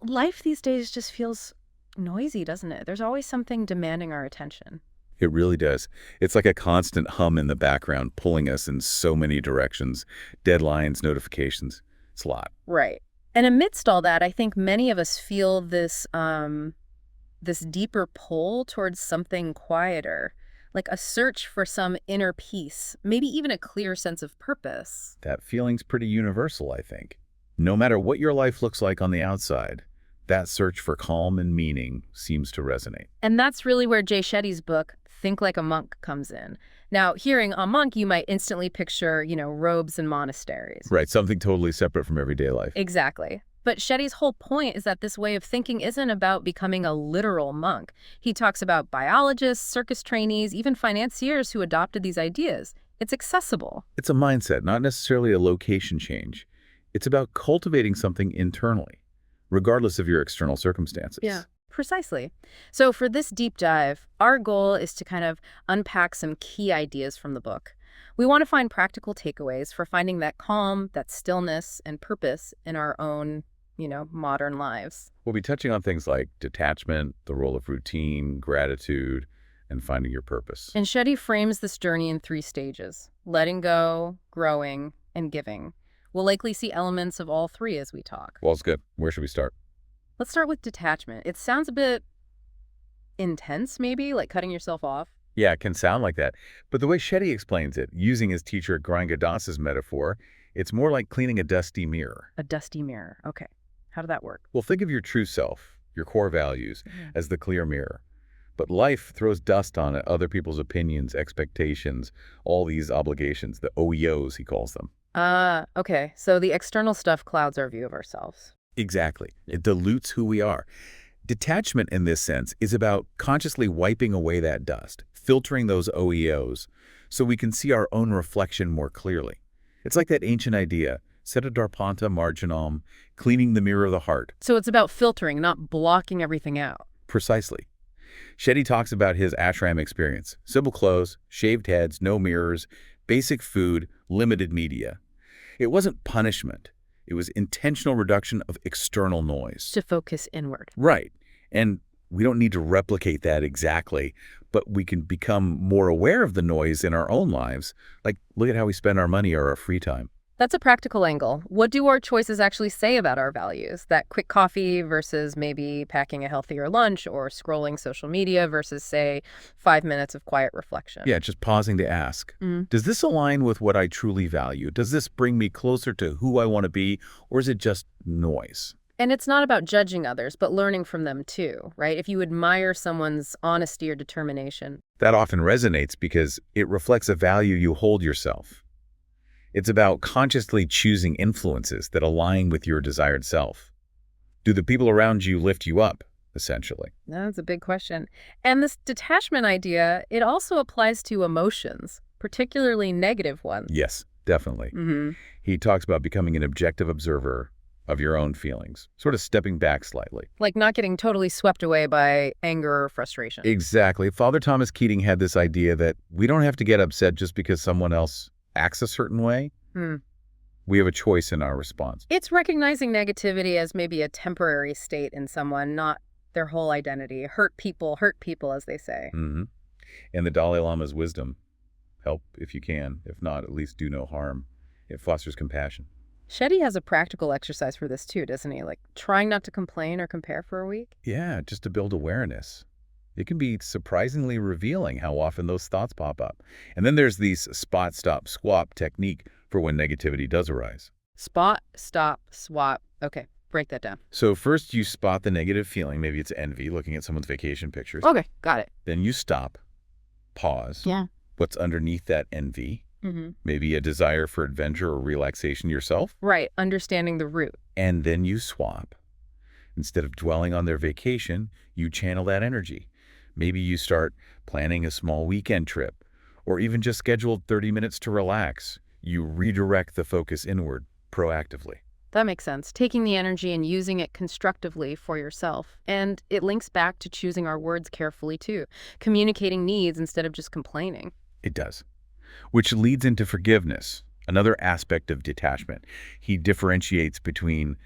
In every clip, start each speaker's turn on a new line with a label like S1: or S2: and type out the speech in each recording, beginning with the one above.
S1: Life these days just feels noisy, doesn't it? There's always something demanding our attention.
S2: It really does. It's like a constant hum in the background pulling us in so many directions. Deadlines, notifications. It's a lot.
S1: Right. And amidst all that, I think many of us feel this deeper pull towards something quieter, like a search for some inner peace, maybe even a clear sense of purpose.
S2: That feeling's pretty universal, I think. No matter what your life looks like on the outside, that search for calm and meaning seems to resonate.
S1: And that's really where Jay Shetty's book, Think Like a Monk, comes in. Now, hearing a monk, you might instantly picture, robes and monasteries.
S2: Right, something totally separate from everyday life.
S1: Exactly. But Shetty's whole point is that this way of thinking isn't about becoming a literal monk. He talks about biologists, circus trainees, even financiers who adopted these ideas. It's accessible.
S2: It's a mindset, not necessarily a location change. It's about cultivating something internally, regardless of your external circumstances.
S1: Yeah. Precisely. So for this deep dive, our goal is to kind of unpack some key ideas from the book. We want to find practical takeaways for finding that calm, that stillness, and purpose in our own, modern lives.
S2: We'll be touching on things like detachment, the role of routine, gratitude, and finding your purpose.
S1: And Shetty frames this journey in 3 stages: letting go, growing, and giving. We'll likely see elements of all 3 as we talk.
S2: Well, it's good. Where should we start?
S1: Let's start with detachment. It sounds a bit intense, maybe, like cutting yourself off.
S2: Yeah, it can sound like that. But the way Shetty explains it, using his teacher Granga Das's metaphor, it's more like cleaning a dusty mirror.
S1: A dusty mirror. Okay. How did that work?
S2: Well, think of your true self, your core values,
S1: Mhm.
S2: as the clear mirror. But life throws dust on it, other people's opinions, expectations, all these obligations, the OEOs, he calls them.
S1: Okay. So the external stuff clouds our view of ourselves.
S2: Exactly. It dilutes who we are. Detachment, in this sense, is about consciously wiping away that dust, filtering those OEOs, so we can see our own reflection more clearly. It's like that ancient idea, setta darpanta marginam, cleaning the mirror of the heart.
S1: So it's about filtering, not blocking everything out.
S2: Precisely. Shetty talks about his ashram experience. Simple clothes, shaved heads, no mirrors, basic food, limited media. It wasn't punishment. It was intentional reduction of external noise.
S1: To focus inward.
S2: Right. And we don't need to replicate that exactly, but we can become more aware of the noise in our own lives. Like, look at how we spend our money or our free time.
S1: That's a practical angle. What do our choices actually say about our values? That quick coffee versus maybe packing a healthier lunch, or scrolling social media versus, say, 5 minutes of quiet reflection.
S2: Yeah, just pausing to ask, does this align with what I truly value? Does this bring me closer to who I want to be, or is it just noise?
S1: And it's not about judging others, but learning from them too, right? If you admire someone's honesty or determination.
S2: That often resonates because it reflects a value you hold yourself. It's about consciously choosing influences that align with your desired self. Do the people around you lift you up, essentially?
S1: That's a big question. And this detachment idea, it also applies to emotions, particularly negative ones.
S2: Yes, definitely. He talks about becoming an objective observer of your own feelings, sort of stepping back slightly.
S1: Like not getting totally swept away by anger or frustration.
S2: Exactly. Father Thomas Keating had this idea that we don't have to get upset just because someone else acts a certain way. We have a choice in our response.
S1: It's recognizing negativity as maybe a temporary state in someone, not their whole identity. Hurt people, as they say.
S2: And the Dalai Lama's wisdom, help if you can. If not, at least do no harm. It fosters compassion.
S1: Shetty has a practical exercise for this too, doesn't he? Like trying not to complain or compare for a week.
S2: Yeah, just to build awareness. It can be surprisingly revealing how often those thoughts pop up. And then there's these spot, stop, swap technique for when negativity does arise.
S1: Spot, stop, swap. Okay, break that down.
S2: So first you spot the negative feeling. Maybe it's envy, looking at someone's vacation pictures.
S1: Okay, got it.
S2: Then you stop, pause.
S1: Yeah.
S2: What's underneath that envy? Maybe a desire for adventure or relaxation yourself.
S1: Right, understanding the root.
S2: And then you swap. Instead of dwelling on their vacation, you channel that energy. Maybe you start planning a small weekend trip, or even just schedule 30 minutes to relax. You redirect the focus inward proactively.
S1: That makes sense. Taking the energy and using it constructively for yourself. And it links back to choosing our words carefully too. Communicating needs instead of just complaining.
S2: It does. Which leads into forgiveness, another aspect of detachment. He differentiates between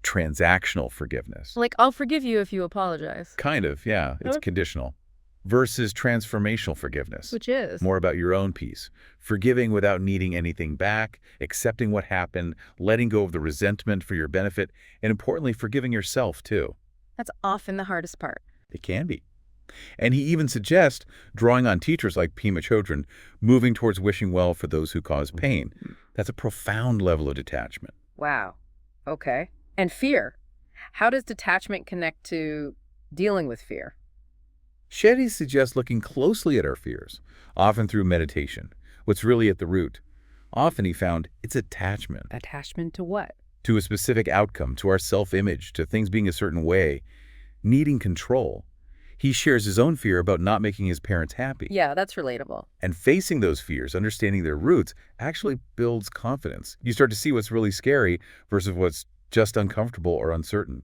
S2: transactional forgiveness.
S1: Like, I'll forgive you if you apologize.
S2: Kind of, yeah. It's
S1: Okay.
S2: conditional. Versus transformational forgiveness.
S1: Which is?
S2: More about your own peace. Forgiving without needing anything back, accepting what happened, letting go of the resentment for your benefit, and importantly, forgiving yourself, too.
S1: That's often the hardest part.
S2: It can be. And he even suggests, drawing on teachers like Pema Chodron, moving towards wishing well for those who cause pain. That's a profound level of detachment.
S1: Wow. Okay. And fear. How does detachment connect to dealing with fear?
S2: Shetty suggests looking closely at our fears, often through meditation. What's really at the root? Often he found it's attachment
S1: Attachment to what?
S2: to a specific outcome, to our self-image, to things being a certain way, needing control. He shares his own fear about not making his parents happy.
S1: Yeah, that's relatable.
S2: And facing those fears, understanding their roots, actually builds confidence. You start to see what's really scary versus what's just uncomfortable or uncertain.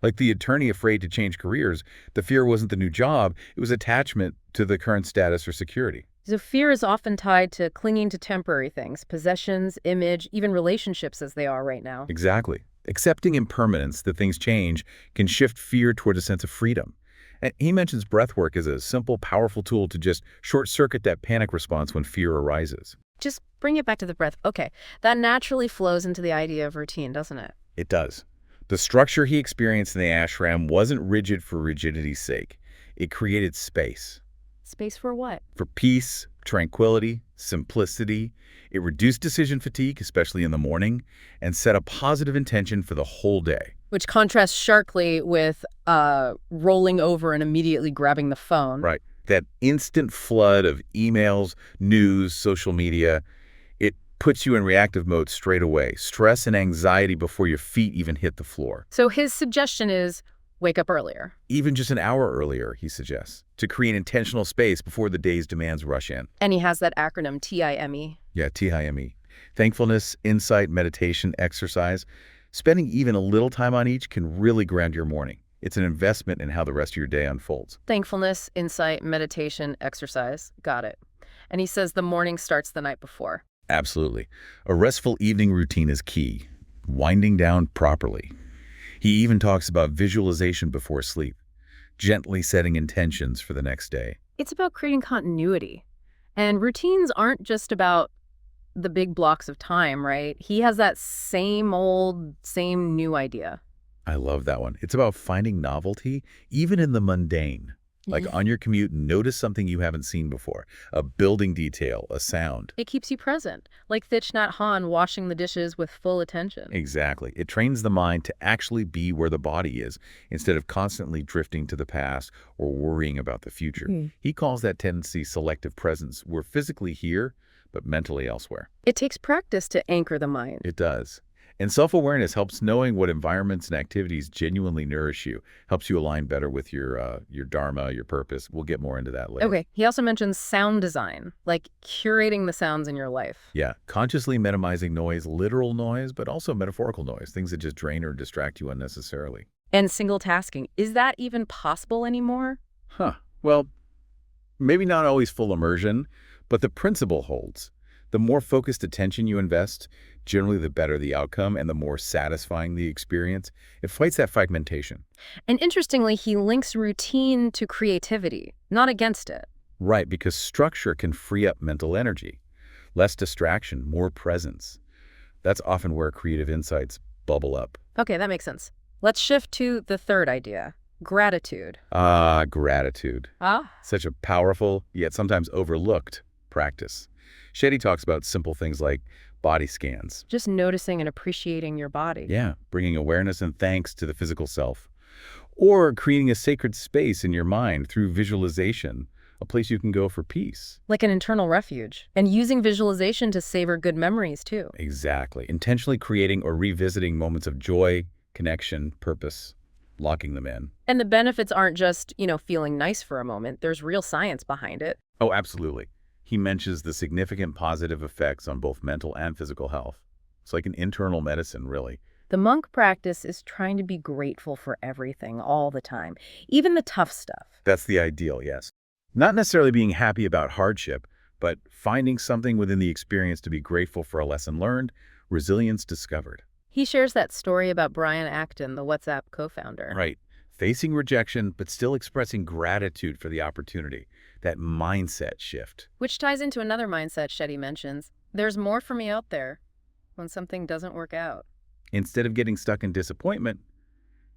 S2: Like the attorney afraid to change careers, the fear wasn't the new job, it was attachment to the current status or security.
S1: So fear is often tied to clinging to temporary things, possessions, image, even relationships as they are right now.
S2: Exactly. Accepting impermanence, that things change, can shift fear toward a sense of freedom. And he mentions breath work as a simple, powerful tool to just short-circuit that panic response when fear arises.
S1: Just bring it back to the breath. Okay, that naturally flows into the idea of routine, doesn't it?
S2: It does. The structure he experienced in the ashram wasn't rigid for rigidity's sake. It created space.
S1: Space for what?
S2: For peace, tranquility, simplicity. It reduced decision fatigue, especially in the morning, and set a positive intention for the whole day.
S1: Which contrasts sharply with rolling over and immediately grabbing the phone.
S2: Right. That instant flood of emails, news, social media, it puts you in reactive mode straight away. Stress and anxiety before your feet even hit the floor.
S1: So his suggestion is wake up earlier.
S2: Even just an hour earlier, he suggests, to create intentional space before the day's demands rush in.
S1: And he has that acronym TIME.
S2: Yeah, TIME. Thankfulness, insight, meditation, exercise. Spending even a little time on each can really ground your morning. It's an investment in how the rest of your day unfolds.
S1: Thankfulness, insight, meditation, exercise. Got it. And he says the morning starts the night before.
S2: Absolutely. A restful evening routine is key. Winding down properly. He even talks about visualization before sleep, gently setting intentions for the next day.
S1: It's about creating continuity. And routines aren't just about the big blocks of time, right? He has that same old, same new idea.
S2: I love that one. It's about finding novelty, even in the mundane. Like on your commute, notice something you haven't seen before. A building detail, a sound.
S1: It keeps you present, like Thich Nhat Hanh washing the dishes with full attention.
S2: Exactly. It trains the mind to actually be where the body is, instead of constantly drifting to the past or worrying about the future. He calls that tendency selective presence. We're physically here, but mentally elsewhere.
S1: It takes practice to anchor the mind.
S2: It does. And self-awareness helps knowing what environments and activities genuinely nourish you, helps you align better with your dharma, your purpose. We'll get more into that later.
S1: Okay, he also mentions sound design, like curating the sounds in your life.
S2: Yeah, consciously minimizing noise, literal noise, but also metaphorical noise, things that just drain or distract you unnecessarily.
S1: And single tasking. Is that even possible anymore?
S2: Well, maybe not always full immersion, but the principle holds. The more focused attention you invest, generally the better the outcome and the more satisfying the experience. It fights that fragmentation.
S1: And interestingly, he links routine to creativity, not against it.
S2: Right, because structure can free up mental energy. Less distraction, more presence. That's often where creative insights bubble up.
S1: Okay, that makes sense. Let's shift to the third idea, gratitude.
S2: Gratitude.
S1: Ah?
S2: Such a powerful, yet sometimes overlooked practice. Shetty talks about simple things like body scans.
S1: Just noticing and appreciating your body.
S2: Yeah, bringing awareness and thanks to the physical self. Or creating a sacred space in your mind through visualization, a place you can go for peace.
S1: Like an internal refuge. And using visualization to savor good memories, too.
S2: Exactly. Intentionally creating or revisiting moments of joy, connection, purpose, locking them in.
S1: And the benefits aren't just, feeling nice for a moment. There's real science behind it.
S2: Oh, absolutely. He mentions the significant positive effects on both mental and physical health. It's like an internal medicine, really.
S1: The monk practice is trying to be grateful for everything all the time, even the tough stuff.
S2: That's the ideal, yes. Not necessarily being happy about hardship, but finding something within the experience to be grateful for: a lesson learned, resilience discovered.
S1: He shares that story about Brian Acton, the WhatsApp co-founder.
S2: Right. Facing rejection, but still expressing gratitude for the opportunity. That mindset shift.
S1: Which ties into another mindset Shetty mentions. There's more for me out there when something doesn't work out.
S2: Instead of getting stuck in disappointment,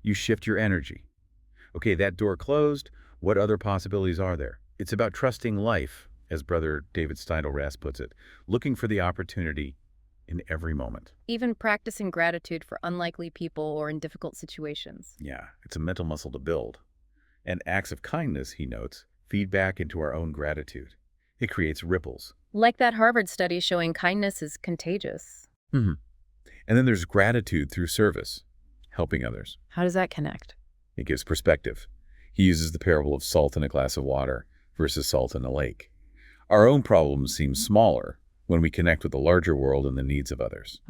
S2: you shift your energy. Okay, that door closed. What other possibilities are there? It's about trusting life, as Brother David Steindl-Rast puts it, looking for the opportunity in every moment.
S1: Even practicing gratitude for unlikely people or in difficult situations.
S2: Yeah, it's a mental muscle to build. And acts of kindness, he notes, feed back into our own gratitude. It creates ripples.
S1: Like that Harvard study showing kindness is contagious.
S2: And then there's gratitude through service, helping others.
S1: How does that connect?
S2: It gives perspective. He uses the parable of salt in a glass of water versus salt in a lake. Our own problems seem smaller when we connect with the larger world and the needs of others.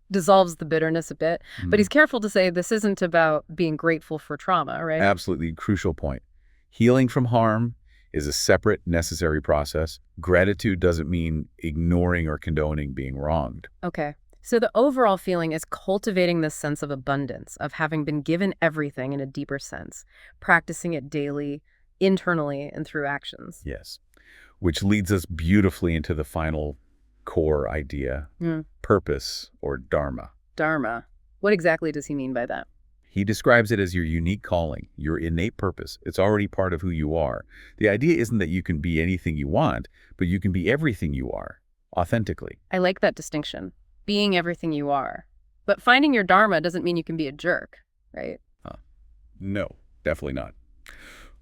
S1: Dissolves the bitterness a bit. But he's careful to say this isn't about being grateful for trauma, right?
S2: Absolutely crucial point. Healing from harm is a separate, necessary process. Gratitude doesn't mean ignoring or condoning being wronged.
S1: Okay. So the overall feeling is cultivating this sense of abundance, of having been given everything in a deeper sense, practicing it daily, internally, and through actions.
S2: Yes. Which leads us beautifully into the final core idea, purpose or dharma.
S1: Dharma. What exactly does he mean by that?
S2: He describes it as your unique calling, your innate purpose. It's already part of who you are. The idea isn't that you can be anything you want, but you can be everything you are, authentically.
S1: I like that distinction. Being everything you are. But finding your dharma doesn't mean you can be a jerk, right?
S2: No, definitely not.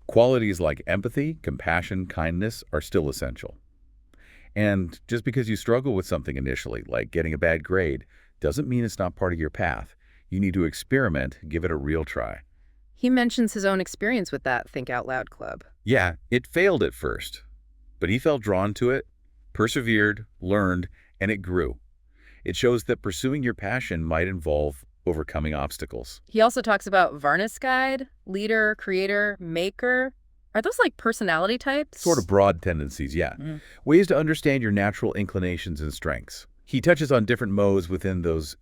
S2: Qualities like empathy, compassion, kindness are still essential. And just because you struggle with something initially, like getting a bad grade, doesn't mean it's not part of your path. You need to experiment, give it a real try.
S1: He mentions his own experience with that Think Out Loud Club.
S2: Yeah, it failed at first, but he felt drawn to it, persevered, learned, and it grew. It shows that pursuing your passion might involve overcoming obstacles.
S1: He also talks about Varnas guide, leader, creator, maker. Are those like personality types?
S2: Sort of broad tendencies, yeah. Ways to understand your natural inclinations and strengths. He touches on different modes within those: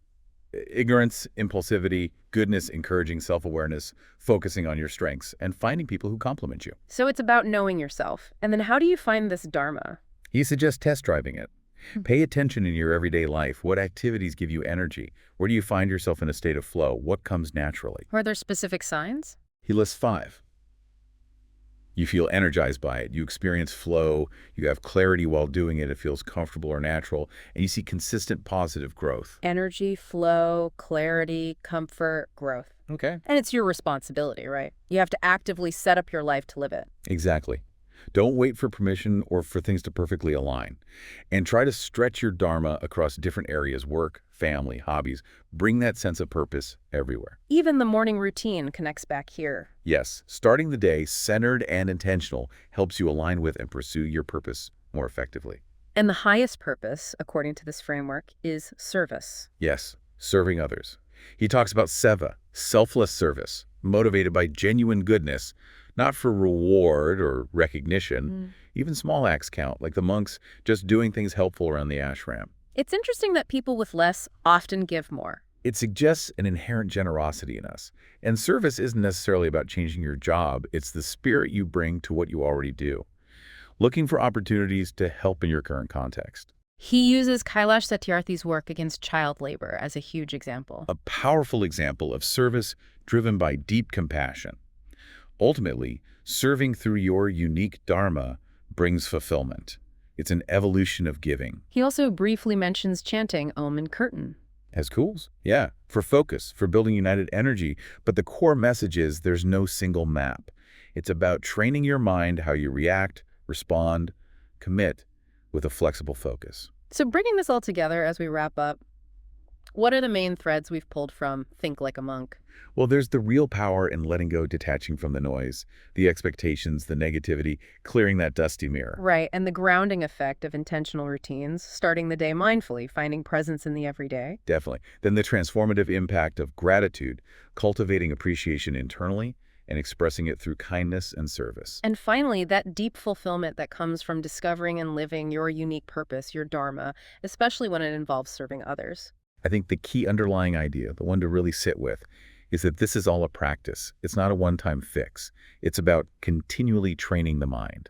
S2: ignorance, impulsivity, goodness, encouraging self-awareness, focusing on your strengths, and finding people who complement you.
S1: So it's about knowing yourself. And then how do you find this dharma?
S2: He suggests test driving it. Pay attention in your everyday life. What activities give you energy? Where do you find yourself in a state of flow? What comes naturally?
S1: Are there specific signs?
S2: He lists 5. You feel energized by it. You experience flow. You have clarity while doing it. It feels comfortable or natural. And you see consistent positive growth.
S1: Energy, flow, clarity, comfort, growth.
S2: Okay.
S1: And it's your responsibility, right? You have to actively set up your life to live it.
S2: Exactly. Don't wait for permission or for things to perfectly align. And try to stretch your dharma across different areas: work, family, hobbies. Bring that sense of purpose everywhere.
S1: Even the morning routine connects back here.
S2: Yes, starting the day centered and intentional helps you align with and pursue your purpose more effectively.
S1: And the highest purpose, according to this framework, is service.
S2: Yes, serving others. He talks about seva, selfless service, motivated by genuine goodness, not for reward or recognition. Even small acts count, like the monks just doing things helpful around the ashram.
S1: It's interesting that people with less often give more.
S2: It suggests an inherent generosity in us. And service isn't necessarily about changing your job. It's the spirit you bring to what you already do. Looking for opportunities to help in your current context.
S1: He uses Kailash Satyarthi's work against child labor as a huge example.
S2: A powerful example of service driven by deep compassion. Ultimately, serving through your unique dharma brings fulfillment. It's an evolution of giving.
S1: He also briefly mentions chanting Om and Kirtan.
S2: As schools? Yeah, for focus, for building united energy. But the core message is there's no single map. It's about training your mind how you react, respond, commit with a flexible focus.
S1: So bringing this all together as we wrap up, what are the main threads we've pulled from Think Like a Monk?
S2: Well, there's the real power in letting go, detaching from the noise, the expectations, the negativity, clearing that dusty mirror.
S1: Right, and the grounding effect of intentional routines, starting the day mindfully, finding presence in the everyday.
S2: Definitely. Then the transformative impact of gratitude, cultivating appreciation internally and expressing it through kindness and service.
S1: And finally, that deep fulfillment that comes from discovering and living your unique purpose, your dharma, especially when it involves serving others.
S2: I think the key underlying idea, the one to really sit with, is that this is all a practice. It's not a one-time fix. It's about continually training the mind.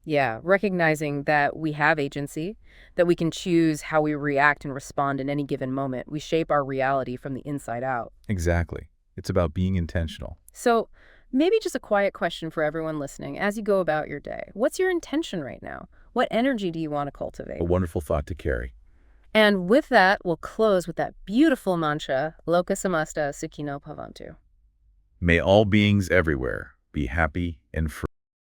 S1: Yeah, recognizing that we have agency, that we can choose how we react and respond in any given moment. We shape our reality from the inside out.
S2: Exactly. It's about being intentional.
S1: So, maybe just a quiet question for everyone listening as you go about your day. What's your intention right now? What energy do you want to
S2: A
S1: cultivate?
S2: wonderful thought to carry.
S1: And with that, we'll close with that beautiful mantra, Loka Samasta Sukhino Bhavantu.
S2: May all beings everywhere be happy and free.